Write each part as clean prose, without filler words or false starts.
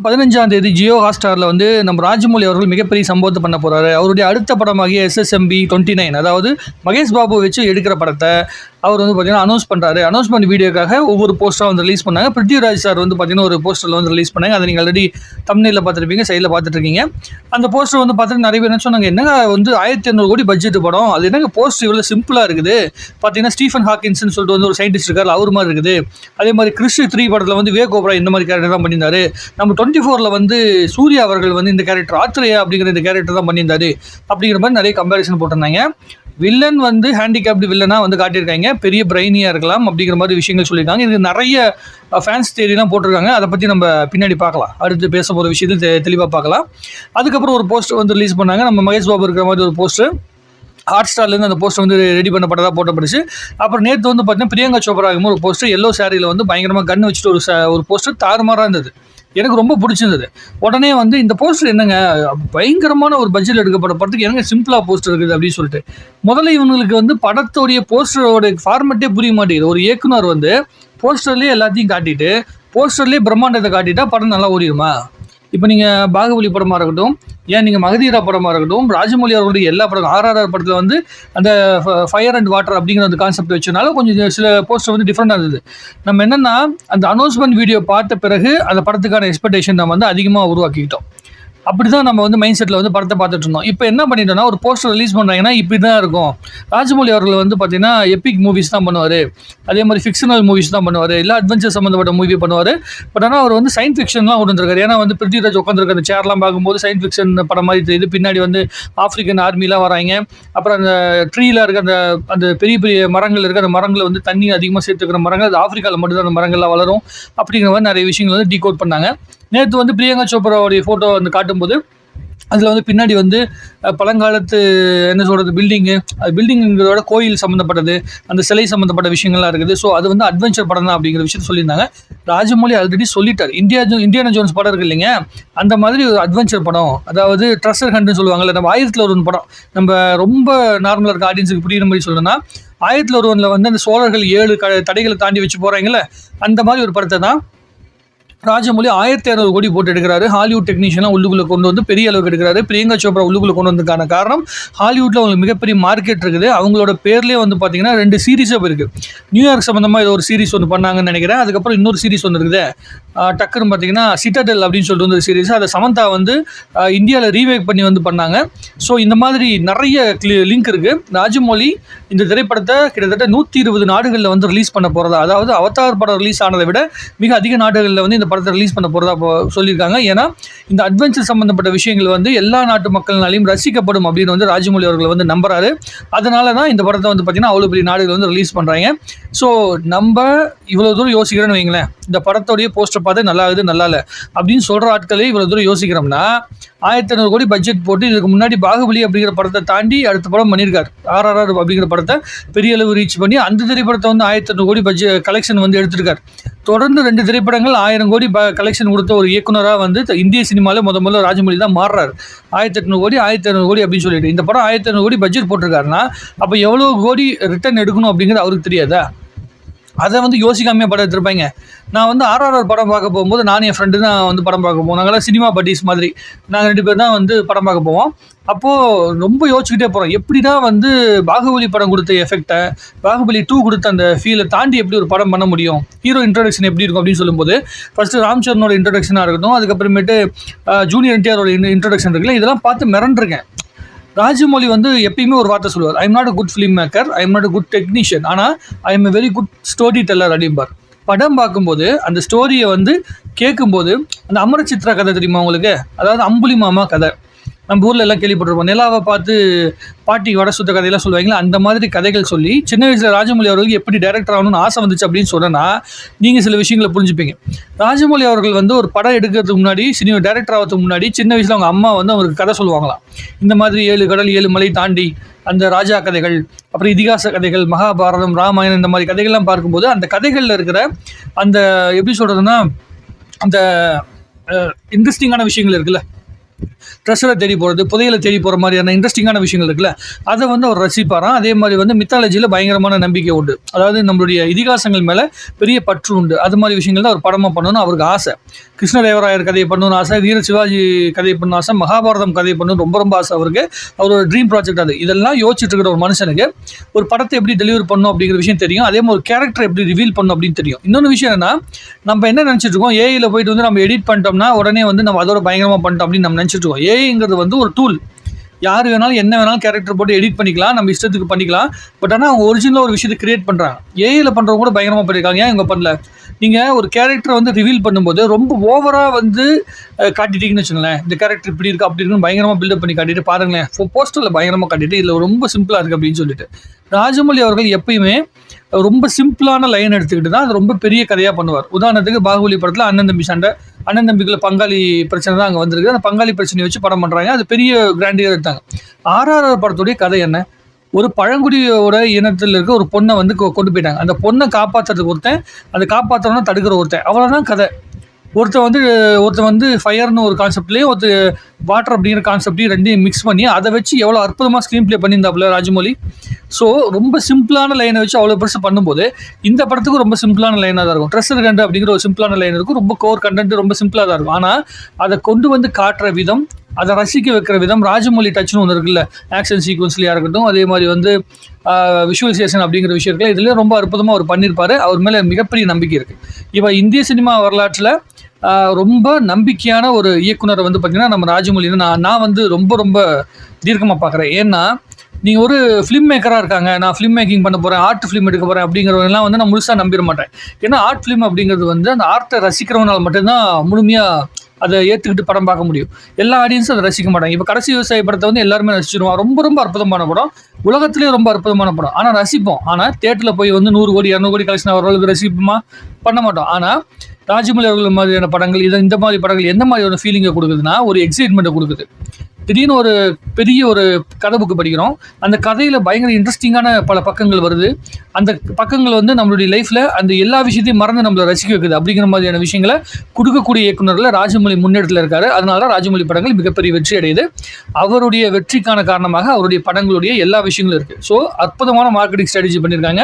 15ஆம் தேதி ஜியோ ஹாட்ஸ்டாரில் வந்து நம்ம ராஜமௌழி அவர்கள் மிகப்பெரிய சம்பவத்தை பண்ண போகிறாரு. அவருடைய அடுத்த படமாகிய SSMB 29, அதாவது மகேஷ் பாபு வச்சு எடுக்கிற படத்தை அவர் வந்து பார்த்தீங்கன்னா அனௌன்ஸ் பண்ணுறாரு. அனௌன்ஸ்மெண்ட் வீடியோக்காக ஒவ்வொரு போஸ்டராக வந்து ரிலீஸ் பண்ணாங்க. பிருத்திவிராஜ் சார் வந்து பார்த்தீங்கன்னா ஒரு போஸ்டரில் வந்து ரிலீஸ் பண்ணாங்க. அதை நீங்கள் ஆல்ரெடி தம்ப்நெயிலில் பார்த்துருப்பீங்க, சைடில் பார்த்துட்ருக்கீங்க. அந்த போஸ்டர் வந்து பார்த்துட்டு நிறைய பேர் என்ன சொன்னாங்க, என்னங்க வந்து 1500 கோடி பட்ஜெட் படம், அது என்னங்க போஸ்டர் இவ்வளோ சிம்பிளாக இருக்குது. பார்த்தீங்கன்னா ஸ்டீஃபன் ஹாக்கின்ஸ்னு சொல்லிட்டு வந்து ஒரு சயின்டிஸ்ட் இருக்கார், அவர் மாதிரி இருக்குது. அதே மாதிரி கிறிஸ் 3 படத்தில் வந்து விவேக் ஓபராய் இந்த மாதிரி கேரக்டர் தான் பண்ணியிருந்தாரு. நம்ம 24ல் வந்து சூர்யா அவர்கள் வந்து இந்த கேரக்டர் ஆத்ரேயா அப்படிங்கிற இந்த கேரக்டர் தான் பண்ணியிருந்தாரு அப்படிங்கிற மாதிரி நிறைய கம்பேரிசன் போட்டிருந்தாங்க. வில்லன் வந்து ஹேண்டிகேப்டு வில்லனாக வந்து காட்டியிருக்காங்க, பெரிய பிரைனியாக இருக்கலாம் அப்படிங்கிற மாதிரி விஷயங்கள் சொல்லியிருக்காங்க. இது நிறைய ஃபேன்ஸ் தேரிலாம் போட்டிருக்காங்க. அதை பற்றி நம்ம பின்னாடி பார்க்கலாம், அடுத்து பேச போகிற விஷயத்தை தெளிவாக பார்க்கலாம். அதுக்கப்புறம் ஒரு போஸ்டர் வந்து ரிலீஸ் பண்ணாங்க, நம்ம மகேஷ் பாபு இருக்கிற மாதிரி ஒரு போஸ்டர். ஹாட்ஸ்டார்லேருந்து அந்த போஸ்டர் வந்து ரெடி பண்ணப்பட்டதாக போட்டப்படுச்சு. அப்புறம் நேற்று வந்து பார்த்தீங்கன்னா பிரியங்கா சோப்ரா ஒரு போஸ்டர் எல்லோ சாரியில் வந்து பயங்கரமாக கன் வச்சுட்டு ஒரு போஸ்டர் தாறுமாறாக இருந்தது. எனக்கு ரொம்ப பிடிச்சிருந்தது. உடனே வந்து இந்த போஸ்டர் என்னங்க பயங்கரமான ஒரு பட்ஜெட் எடுக்கப்பட்ட படத்துக்கு என்னங்க சிம்பிளாக போஸ்டர் இருக்குது அப்படின்னு சொல்லிட்டு முதல்ல இவங்களுக்கு வந்து படத்தோடைய போஸ்டரோட ஃபார்மெட்டே புரிய மாட்டேங்குது. ஒரு இயக்குனர் வந்து போஸ்டர்லேயே எல்லாத்தையும் காட்டிட்டு போஸ்டர்லேயே பிரம்மாண்டத்தை காட்டிட்டா படம் நல்லா ஓடிடுமா? இப்போ நீங்கள் பாகுபலி படமாக இருக்கட்டும், ஏன் நீங்கள் மகதீரா படமாக இருக்கட்டும், ராஜமௌழி அவர்களுடைய எல்லா படம் RRR படத்தில் வந்து அந்த ஃபயர் அண்ட் வாட்டர் அப்படிங்கிற அந்த கான்செப்ட் வச்சனால கொஞ்சம் சில போஸ்டர் வந்து டிஃப்ரெண்டாக இருந்தது. நம்ம என்னென்னா அந்த அனௌன்ஸ்மெண்ட் வீடியோ பார்த்த பிறகு அந்த படத்துக்கான எக்ஸ்பெக்டேஷன் நம்ம வந்து அதிகமாக உருவாக்கிக்கிட்டோம். அப்படி தான் நம்ம வந்து மைண்ட் செட்டில் வந்து படத்தை பார்த்துட்டு இருந்தோம். இப்போ என்ன பண்ணிட்டோம்னா ஒரு போஸ்டர் ரிலீஸ் பண்ணுறாங்கன்னா இப்படி தான் இருக்கும். ராஜமௌழி அவர்கள் வந்து பார்த்தீங்கன்னா எபிக் மூவிஸ் தான் பண்ணுவார், அதே மாதிரி ஃபிக்ஷனல் மூவிஸ் தான் பண்ணுவார், இல்லை அட்வென்ச்சர் சம்மந்தப்பட்ட மூவி பண்ணுவார். பட் ஆனால் அவர் வந்து சயின்ஸ் ஃபிக்ஷன்லாம் கொண்டு வந்திருக்காரு. ஏன்னா வந்து பிருத்திவிராஜ் உட்காந்துருக்க அந்த சேர்லாம் பார்க்கும்போது சயின்ஸ் ஃபிக்ஷன் படம் மாதிரி தெரியுது. பின்னாடி வந்து ஆஃப்ரிக்கன் ஆர்மிலாம் வராங்க. அப்புறம் அந்த ட்ரீயில் இருக்க அந்த பெரிய பெரிய மரங்கள் இருக்குது, அந்த மரங்களை வந்து தண்ணி அதிகமாக சேர்த்துக்கிற மரங்கள், அது ஆஃப்ரிக்காவில் மட்டும்தான் அந்த மரங்கள்லாம் வளரும் அப்படிங்கிற மாதிரி நிறைய விஷயங்கள் வந்து டீகோட் பண்ணாங்க. நேற்று வந்து பிரியங்கா சோப்ராவுடைய ஃபோட்டோ வந்து காட்டும்போது அதில் வந்து பின்னாடி வந்து பழங்காலத்து என்ன சொல்கிறது பில்டிங்கு, அது பில்டிங்குங்கிறதோட கோயில் சம்மந்தப்பட்டது, அந்த சிலை சம்மந்தப்பட்ட விஷயங்கள்லாம் இருக்குது. ஸோ அது வந்து அட்வென்ச்சர் படம் தான் அப்படிங்கிற விஷயத்த சொல்லியிருந்தாங்க. ராஜமௌழி ஆல்ரெடி சொல்லிட்டார், இந்தியானா ஜோன்ஸ் படம் இருக்குது இல்லைங்க, அந்த மாதிரி ஒரு அட்வென்ச்சர் படம், அதாவது ட்ரெஷர் ஹண்ட்னு சொல்லுவாங்கல்ல, நம்ம 1001 படம், நம்ம ரொம்ப நார்மலாக இருக்க ஆடியன்ஸுக்கு புரியுற மாதிரி சொல்லணும்னா 1001 வந்து அந்த சோழர்கள் 7 தடைகளை தாண்டி வச்சு போகிறாங்கல்ல, அந்த மாதிரி ஒரு படத்தை தான் ராஜமௌழி 1600 கோடி போட்டு எடுக்கிறாரு. ஹாலிவுட் டெக்னீஷியனாக உள்ளுக்குள்ளே கொண்டு வந்து பெரிய அளவுக்கு எடுக்கிறாரு. பிரியங்கா சோப்ரா உள்ளுக்குள்ளே கொண்டு வந்ததுக்கான காரணம் ஹாலிவுட்டில் அவங்களுக்கு மிகப்பெரிய மார்க்கெட் இருக்குது. அவங்களோட பேர்லேயே வந்து பார்த்தீங்கன்னா 2 சீரீஸாக இருக்குது. நியூயார்க் சம்மந்தமாக ஏதோ ஒரு சீரிஸ் ஒன்று பண்ணாங்கன்னு நினைக்கிறேன். அதுக்கப்புறம் இன்னொரு சீரிஸ் ஒன்று இருக்குது, டக்குன்னு பார்த்தீங்கன்னா சிட்டடெல் அப்படின்னு சொல்லிட்டு வந்து ஒரு சீரிஸ், அதை சமந்தா வந்து இந்தியாவில் ரீமேக் பண்ணி வந்து பண்ணாங்க. ஸோ இந்த மாதிரி நிறைய லிங்க் இருக்குது. ராஜமௌழி இந்த திரைப்படத்தை கிட்டத்தட்ட 120 நாடுகளில் வந்து ரிலீஸ் பண்ண போகிறதா, அதாவது அவதார் படம் ரிலீஸ் ஆனதை விட மிக அதிக நாடுகளில் வந்து இந்த படத்தை ரிலீஸ் பண்ண போகிறதா சொல்லியிருக்காங்க. ஏன்னா இந்த அட்வென்ச்சர் சம்மந்தப்பட்ட விஷயங்கள் வந்து எல்லா நாட்டு மக்கள்னாலையும் ரசிக்கப்படும் அப்படின்னு வந்து ராஜமௌழி அவர்கள் வந்து நம்புறாரு. அதனால தான் இந்த படத்தை வந்து பார்த்தீங்கன்னா அவ்வளோ பெரிய நாடுகள் வந்து ரிலீஸ் பண்ணுறாங்க. ஸோ நம்ம இவ்வளோ தூரம் யோசிக்கிறோன்னு வைங்களேன், இந்த படத்தோடைய போஸ்டர் பார்த்து நல்லா இருக்குது நல்லா இல்லை அப்படின்னு சொல்கிற ஆட்களே இவ்வளோ தூரம் யோசிக்கிறோம்னா 1500 கோடி பட்ஜெட் போட்டு இதுக்கு முன்னாடி பாகுபலி அப்படிங்கிற படத்தை தாண்டி அடுத்த படம் பண்ணியிருக்காரு. RRR அப்படிங்கிற படத்தை பெரிய அளவு ரீச் பண்ணி அந்த திரைப்படத்தை வந்து 1500 கோடி பட்ஜெட் கலெக்ஷன் வந்து எடுத்திருக்காரு. தொடர்ந்து 2 திரைப்படங்கள் 1000 கோடி கலெக்ஷன் கொடுத்த ஒரு இயக்குனராக வந்து இந்திய சினிமாவில் முதல்ல ராஜமௌழி தான் மாறுறாரு. 1800 கோடி 1500 கோடி அப்படின்னு சொல்லிட்டு இந்த படம் 1500 கோடி பட்ஜெட் போட்டிருக்காருன்னா அப்போ எவ்வளோ கோடி ரிட்டர்ன் எடுக்கணும் அப்படிங்கிறது அவருக்கு தெரியாதா? அதை வந்து யோசிக்காமே படம் எடுத்துருப்பாங்க. நான் வந்து RRR படம் பார்க்க போகும்போது நானும் என் ஃப்ரெண்டு தான் வந்து படம் பார்க்க போவோம். நாங்களாம் சினிமா பட்டீஸ் மாதிரி நாங்கள் 2 பேர் தான் வந்து படம் பார்க்க போவோம். அப்போது ரொம்ப யோசிச்சுக்கிட்டே போகிறோம், எப்படி தான் வந்து பாகுபலி படம் கொடுத்த எஃபெக்டை, பாகுபலி 2 கொடுத்த அந்த ஃபீலை தாண்டி எப்படி ஒரு படம் பண்ண முடியும், ஹீரோ இன்ட்ரடக்ஷன் எப்படி இருக்கும் அப்படின்னு சொல்லும்போது ஃபஸ்ட்டு ராம் சரணோட இன்ட்ரடக்ஷனாக இருக்கட்டும், அதுக்கப்புறமேட்டு ஜூனியர் NTRோட இன்ட்ரடக்ஷன் இருக்குல்ல, இதெல்லாம் பார்த்து மிரண்டிருக்கேன். ராஜமௌழி வந்து எப்பயுமே ஒரு வார்த்தை சொல்லுவார், I am not a good film maker, I am not a good technician, ஆனால் I am a very good story teller அப்படிம்பார். படம் பார்க்கும்போது அந்த ஸ்டோரியை வந்து கேட்கும்போது அந்த அமரசித்ரா கதை தெரியுமா உங்களுக்கு, அதாவது அம்புலி மாமா கதை, நம்ம ஊரில் எல்லாம் கேள்விப்பட்டிருப்போம், நிலாவை பார்த்து பாட்டி வடை சுத்த கதையெல்லாம் சொல்லுவாங்களா, அந்த மாதிரி கதைகள் சொல்லி சின்ன வயசில் ராஜமௌழி அவர்களுக்கு எப்படி டைரக்டர் ஆகணும்னு ஆசை வந்துச்சு அப்படின்னு சொன்னால் நீங்கள் சில விஷயங்களை புரிஞ்சுப்பீங்க. ராஜமௌழி அவர்கள் வந்து ஒரு படம் எடுக்கிறதுக்கு முன்னாடி, சினிமா டைரக்டர் ஆகிறதுக்கு முன்னாடி சின்ன வயசில் அவங்க அம்மா வந்து அவருக்கு கதை சொல்லுவாங்களாம். இந்த மாதிரி 7 கடல் 7 மலை தாண்டி அந்த ராஜா கதைகள், அப்புறம் இதிகாச கதைகள், மகாபாரதம், ராமாயணம், இந்த மாதிரி கதைகள்லாம் பார்க்கும்போது அந்த கதைகளில் இருக்கிற அந்த எப்படி சொல்கிறதுனா அந்த இன்ட்ரெஸ்டிங்கான விஷயங்கள் இருக்குல்ல, ட்ரெஷரை தேடி போகிறது, புதையலை தேடி போகிற மாதிரியான இன்ட்ரெஸ்டிங்கான விஷயங்கள் இருக்குல்ல, அதை வந்து அவர் ரசிப்பாராம். அதே மாதிரி வந்து மித்தாலஜியில் பயங்கரமான நம்பிக்கை உண்டு. அதாவது நம்மளுடைய இதிகாசங்கள் மேலே பெரிய பற்று உண்டு. அது மாதிரி விஷயங்கள் தான் அவர் படமாக பண்ணணும்னு அவருக்கு ஆசை. கிருஷ்ணதேவராயர் கதையை பண்ணணும்னு ஆசை, வீர சிவாஜி கதையை பண்ணணும் ஆசை, மகாபாரதம் கதையை பண்ணணும் ரொம்ப ரொம்ப ஆசை அவருக்கு. அவரோட ட்ரீம் ப்ராஜெக்ட் அது. இதெல்லாம் யோசிச்சுட்டு இருக்கிற ஒரு மனுஷனுக்கு ஒரு படத்தை எப்படி டெலிவரி பண்ணணும் அப்படிங்கிற விஷயம் தெரியும். அதே மாதிரி ஒரு கேரக்டர் எப்படி ரிவீல் பண்ணணும் அப்படின்னு தெரியும். இன்னொன்று விஷயம் என்னன்னா, நம்ம என்ன நினச்சிட்டு இருக்கோம், ஏஐயில் போயிட்டு வந்து நம்ம எடிட் பண்ணிட்டோம்னா உடனே வந்து நம்ம அதோட பயங்கரமாக பண்ணிட்டோம் அப்படின்னு நம்ம நினச்சிட்டு இருக்கோம். ஏஐங்கிறது வந்து ஒரு டூல். யார் வேணாலும் என்ன வேணாலும் கேரக்டர் போட்டு எடிட் பண்ணிக்கலாம், நம்ம இஷ்டத்துக்கு பண்ணிக்கலாம். பட் ஆனால் அவங்க ஒரிஜினலாக ஒரு விஷயத்தை கிரியேட் பண்ணுறாங்க. ஏஐயில் பண்ணுறவங்க கூட பயங்கரமாக பண்ணியிருக்காங்க. ஏன் இவங்க பண்ணல? நீங்கள் ஒரு கேரக்டரை வந்து ரிவீல் பண்ணும்போது ரொம்ப ஓவராக வந்து காட்டிட்டீங்கன்னு வச்சுங்களேன், இந்த கேரக்டர் இப்படி இருக்குது அப்படி இருக்குன்னு பயங்கரமாக பில்டப் பண்ணி காட்டிட்டு பாருங்களேன், போஸ்டரில் பயங்கரமாக காட்டிட்டு இதில் ரொம்ப சிம்பிளாக இருக்குது அப்படின்னு சொல்லிட்டு. ராஜமௌலி அவர்கள் எப்பயுமே ரொம்ப சிம்பிளான லைன் எடுத்துக்கிட்டு தான் அது ரொம்ப பெரிய கதையாக பண்ணுவார். உதாரணத்துக்கு பாகுபலி படத்தில் அண்ணன் தம்பி சண்டை, அண்ணன் தம்பிக்குள்ள பங்காளி பிரச்சனை தான் அங்கே வந்திருக்கு. அந்த பங்காளி பிரச்சனையை வச்சு படம் பண்ணுறாங்க. அது பெரிய கிராண்டியாக எடுத்தாங்க. RRR படத்துடைய கதை என்ன? ஒரு பழங்குடியோட இனத்தில் இருக்க ஒரு பொண்ணை வந்து கொண்டு போயிட்டாங்க. அந்த பொண்ணை காப்பாற்றுறதுக்கு ஒருத்தன், அதை காப்பாற்றணும்னா தடுக்கிற ஒருத்தன், அவ்வளோதான் கதை. ஒருத்தன் வந்து ஃபயர்னு ஒரு கான்செப்ட்லேயே வாட்டர் அப்படிங்கிற கான்செப்டையும் ரெண்டையும் மிக்ஸ் பண்ணி அதை வச்சு எவ்வளோ அற்புதமாக ஸ்க்ரீன் ப்ளே பண்ணியிருந்தாப்புல ராஜமௌலி. ஸோ ரொம்ப சிம்பிளான லைனை வச்சு அவ்வளோ பெருசு பண்ணும்போது இந்த படத்துக்கு ரொம்ப சிம்பிளான லைனாக தான் இருக்கும். ட்ரெஷர் கண்டு அப்படிங்கிற ஒரு சிம்பிளான லைன் இருக்கும். ரொம்ப கோர் கண்டென்ட் ரொம்ப சிம்பிளாக தான் இருக்கும். ஆனால் அதை கொண்டு வந்து காட்டுற விதம், அதை ரசிக்க வைக்கிற விதம், ராஜமௌலி டச்னு ஒன்று இருக்குல்ல, ஆக்ஷன் சீக்வன்ஸ்லையாக இருக்கட்டும், அதே மாதிரி வந்து விஷுவலைசேஷன் அப்படிங்கிற விஷயத்தில் இதுலேயும் ரொம்ப அற்புதமாக அவர் பண்ணியிருப்பார். அவர் மேலே மிகப்பெரிய நம்பிக்கை இருக்குது. இப்போ இந்திய சினிமா வரலாற்றில் ரொம்ப நம்பிக்கையான ஒரு இயக்குனரை வந்து பார்த்திங்கன்னா நம்ம ராஜமௌலின்னு நான் வந்து ரொம்ப ரொம்ப தீர்க்கமாக பார்க்குறேன். ஏன்னா நீங்கள் ஒரு ஃபிலிம் மேக்கராக இருக்காங்க, நான் ஃபிலிம் மேக்கிங் பண்ண போகிறேன், ஆர்ட் ஃபிலிம் எடுக்க போகிறேன் அப்படிங்கிறவங்கலாம் வந்து நான் முழுசாக நம்பிட மாட்டேன். ஏன்னா ஆர்ட் ஃபிலிம் அப்படிங்கிறது வந்து அந்த ஆர்ட்டை ரசிக்கிறவனால் மட்டும்தான் முழுமையாக அதை ஏற்றுக்கிட்டு படம் பார்க்க முடியும். எல்லா ஆடியன்ஸும் அதை ரசிக்க மாட்டாங்க. இப்போ கடைசி விவசாய படத்தை வந்து எல்லாருமே ரசிச்சிருவோம். ரொம்ப ரொம்ப அற்புதமான படம், உலகத்திலேயே ரொம்ப அற்புதமான படம். ஆனால் ரசிப்போம். ஆனால் தேட்டரில் போய் வந்து 100 கோடி 200 கோடி கலெக்ஷன் ஆகிறவங்களுக்கு ரசிப்போமா? பண்ண மாட்டோம். ஆனால் ராஜமௌலி அவர்கள் மாதிரியான படங்கள், இந்த மாதிரி படங்கள் எந்த மாதிரியான ஃபீலிங்கை கொடுக்குதுன்னா, ஒரு எக்ஸைட்மெண்ட்டை கொடுக்குது. திடீர்னு ஒரு பெரிய ஒரு கதை புக்கு படிக்கிறோம், அந்த கதையில் பயங்கர இன்ட்ரெஸ்டிங்கான பல பக்கங்கள் வருது. அந்த பக்கங்கள் வந்து நம்மளுடைய லைஃப்பில் அந்த எல்லா விஷயத்தையும் மறந்து நம்மளை ரசிக்க வைக்குது. அப்படிங்கிற மாதிரியான விஷயங்களை கொடுக்கக்கூடிய இயக்குநரில் ராஜமௌலி முன்னெடுத்தில் இருக்காரு. அதனால தான் ராஜமௌலி படங்கள் மிகப்பெரிய வெற்றி அடையுது. அவருடைய வெற்றிக்கான காரணமாக அவருடைய படங்களுடைய எல்லா விஷயங்களும் இருக்குது. ஸோ அற்புதமான மார்க்கெட்டிங் ஸ்ட்ராட்டஜி பண்ணியிருக்காங்க.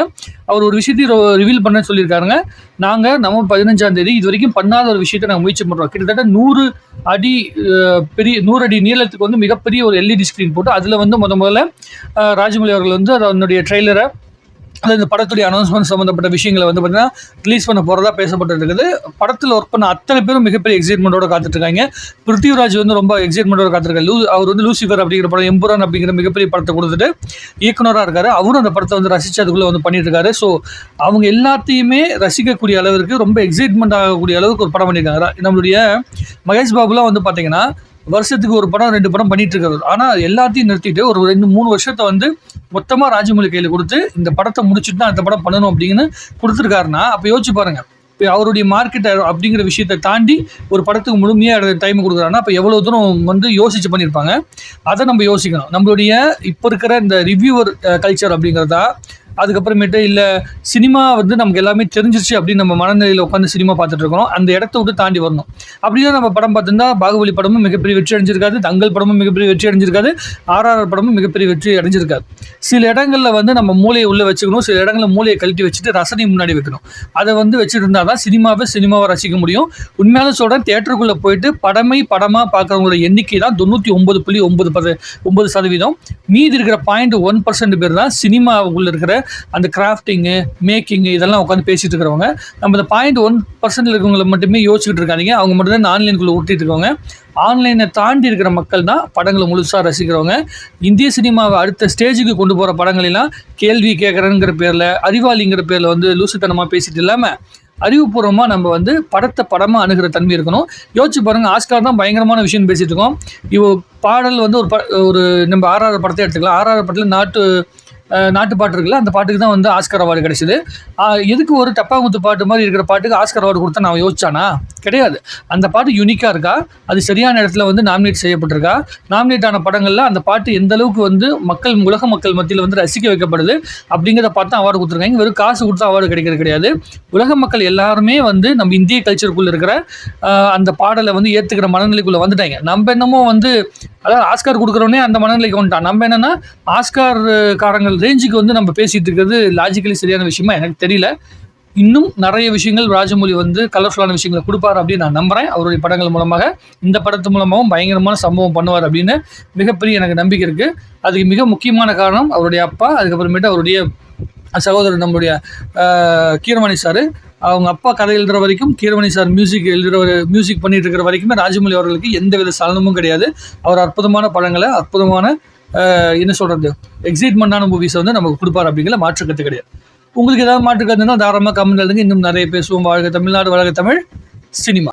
அவர் ஒரு விஷயத்தையும் ரிவீல் பண்ண சொல்லியிருக்காருங்க. நாங்கள் நம்ம 15ஆம் தேதி இது வரைக்கும் பண்ணாத ஒரு விஷயத்தை நாங்கள் முயற்சி பண்ணுறோம். கிட்டத்தட்ட 100 அடி நீளத்துக்கு வந்து மிகப்பெரிய ஒரு LED ஸ்க்ரீன் போட்டு அதில் வந்து முதல்ல ராஜமௌலி அவர்கள் வந்து அதனுடைய ட்ரெய்லரை, அதாவது இந்த படத்துடைய அனௌன்ஸ்மெண்ட் சம்மந்தப்பட்ட விஷயங்களை வந்து பார்த்தீங்கன்னா ரிலீஸ் பண்ண போகிறதா பேசப்பட்டு இருக்குது. படத்தில் ஒர்க் பண்ண அத்தனை பேரும் மிகப்பெரிய எக்ஸைட்மெண்ட்டோட காத்துட்ருக்காங்க. பிருத்திவிராஜ் வந்து ரொம்ப எக்ஸைட்மெண்ட்டோட காத்திருக்காரு. அவர் வந்து லூசிஃபர் அப்படிங்கிற படம், எம்புரான் அப்படிங்கிற மிகப்பெரிய படத்தை கொடுத்துட்டு இயக்குனராக இருக்காரு. அவரும் அந்த படத்தை வந்து ரசித்து அதுக்குள்ளே வந்து பண்ணிட்டு இருக்காரு. ஸோ அவங்க எல்லாத்தையுமே ரசிக்கக்கூடிய அளவிற்கு, ரொம்ப எக்ஸைட்மெண்ட் ஆகக்கூடிய அளவுக்கு ஒரு படம் பண்ணியிருக்காங்க. நம்மளுடைய மகேஷ் பாபுலாம் வந்து பார்த்தீங்கன்னா வருஷத்துக்கு ஒரு படம் 2 படம் பண்ணிட்டு இருக்காரு. ஆனால் எல்லாத்தையும் நிறுத்திட்டு ஒரு 2-3 வருஷத்தை வந்து மொத்தமாக ராஜமௌலி கையில் கொடுத்து இந்த படத்தை முடிச்சுட்டு தான் அந்த படம் பண்ணணும் அப்படின்னு கொடுத்துருக்காருன்னா அப்போ யோசிச்சு பாருங்கள். இப்போ அவருடைய மார்க்கெட் அப்படிங்கிற விஷயத்தை தாண்டி ஒரு படத்துக்கு முழுமையாக டைம் கொடுக்குறாருன்னா அப்போ எவ்வளோ தூரம் வந்து யோசிச்சு பண்ணியிருப்பாங்க. அதை நம்ம யோசிக்கணும். நம்மளுடைய இப்போ இருக்கிற இந்த ரிவ்யூவர் கல்ச்சர் அப்படிங்கிறதா, அதுக்கப்புறமேட்டு இல்லை சினிமா வந்து நமக்கு எல்லாமே தெரிஞ்சிருச்சு அப்படின்னு நம்ம மனநிலையில் உட்காந்து சினிமா பார்த்துட்டு இருக்கோம். அந்த இடத்த விட்டு தாண்டி வரணும். அப்படியே நம்ம படம் பார்த்துருந்தா பாகுபலி படமும் மிகப்பெரிய வெற்றி அடைஞ்சிருக்காது, தங்கல் படமும் மிகப்பெரிய வெற்றி அடைஞ்சிருக்காது, RRR படமும் மிகப்பெரிய வெற்றி அடைஞ்சிருக்காது. சில இடங்களில் வந்து நம்ம மூளையை உள்ளே வச்சுக்கணும், சில இடங்களில் மூளையை கழட்டி வச்சுட்டு ரசனை முன்னாடி வைக்கணும். அதை வந்து வச்சுட்டு இருந்தால் தான் சினிமாவை ரசிக்க முடியும். உண்மையாலும் சொல்கிறேன், தேட்டருக்குள்ளே போயிட்டு படமாக பார்க்குறவங்களோட எண்ணிக்கை தான் 99.9%. மீதி இருக்கிற 0.1% பேர் தான் சினிமாவுக்குள்ளே இருக்கிற அந்த கிராஃப்டிங்கு, மேக்கிங்கு இதெல்லாம் உட்காந்து பேசிட்டு இருக்கிறவங்க. நம்ம இந்த 0.1% இருக்கவங்களை மட்டுமே யோசிச்சுட்டு இருக்காதீங்க. அவங்க மட்டும் தான் ஆன்லைனுக்குள்ளே ஊட்டிட்டு இருக்கவங்க. ஆன்லைனை தாண்டி இருக்கிற மக்கள் தான் படங்களை முழுசாக ரசிக்கிறவங்க. இந்திய சினிமாவை அடுத்த ஸ்டேஜுக்கு கொண்டு போகிற படங்களெல்லாம் கேள்வி கேட்குறேங்கிற பேரில், அறிவாளிங்கிற பேரில் வந்து லூசுத்தனமாக பேசிட்டு இல்லாமல் அறிவுபூர்வமாக நம்ம வந்து படமாக அணுகிற தன்மை இருக்கணும். யோசிச்சு பாருங்கள், ஆஸ்கார் தான் பயங்கரமான விஷயம் பேசிகிட்டு இருக்கோம். பாடல் வந்து ஒரு நம்ம RRR படத்தை எடுத்துக்கலாம். RRR படத்தில் நாட்டுப்பாட்டு இருக்குல்ல, அந்த பாட்டுக்கு தான் வந்து ஆஸ்கர் அவார்டு கிடைச்சிது. எதுக்கு ஒரு டப்பாங்குத்து பாட்டு மாதிரி இருக்கிற பாட்டுக்கு ஆஸ்கர் அவார்டு கொடுத்தா நான் யோசிச்சானா? கிடையாது. அந்த பாட்டு யூனிக்காக இருக்கா, அது சரியான இடத்துல வந்து நாமினேட் செய்யப்பட்டிருக்கா, நாமினேட் ஆன படங்களில் அந்த பாட்டு எந்த அளவுக்கு வந்து உலக மக்கள் மத்தியில் வந்து ரசிக்க வைக்கப்படுது அப்படிங்கிறத பார்த்து அவார்டு கொடுத்துருக்காங்க. வெறும் காசு கொடுத்தா அவார்டு கிடைக்கிறது கிடையாது. உலக மக்கள் எல்லாருமே வந்து நம்ம இந்திய கல்ச்சருக்குள்ளே இருக்கிற அந்த பாடலை வந்து ஏற்றுக்கிற மனநிலைக்குள்ளே வந்துட்டாங்க. நம்ம என்னமோ வந்து அதாவது ஆஸ்கார் கொடுக்குறோன்னே அந்த மனநிலைக்கு வந்துட்டான். நம்ம என்னென்னா ஆஸ்கார் காரங்கள் ரேஞ்சுக்கு வந்து நம்ம பேசிகிட்டு இருக்கிறது லாஜிக்கலி சரியான விஷயமா எனக்கு தெரியல. இன்னும் நிறைய விஷயங்கள் ராஜமௌழி வந்து கலர்ஃபுல்லான விஷயங்களை கொடுப்பார் அப்படின்னு நான் நம்புகிறேன். அவருடைய படங்கள் மூலமாக, இந்த படத்து மூலமாகவும் பயங்கரமான சம்பவம் பண்ணுவார் அப்படின்னு மிகப்பெரிய எனக்கு நம்பிக்கை இருக்குது. அதுக்கு மிக முக்கியமான காரணம் அவருடைய அப்பா, அதுக்கப்புறமேட்டு அவருடைய சகோதரர் நம்முடைய கீரவாணி சார். அவங்க அப்பா கதை எழுதுகிற வரைக்கும், கீரவாணி சார் மியூசிக் பண்ணிட்டு இருக்கிற வரைக்குமே ராஜமௌழி அவர்களுக்கு எந்த வித சலனமும் கிடையாது. அவர் அற்புதமான படங்களை, அற்புதமான என்ன சொல்கிறது, எக்ஸைட்மெண்ட்டான மூவிஸை வந்து நமக்கு கொடுப்பார் அப்படிங்கிற மாற்றுக்கருத்து கிடையாது. உங்களுக்கு ஏதாவது மாற்றுக்கருத்துன்னா தாராளமாக கமெண்ட் எழுதுங்க. இன்னும் நிறைய பேசுவோம். வாழ்க தமிழ்நாடு, வளர்க தமிழ் சினிமா.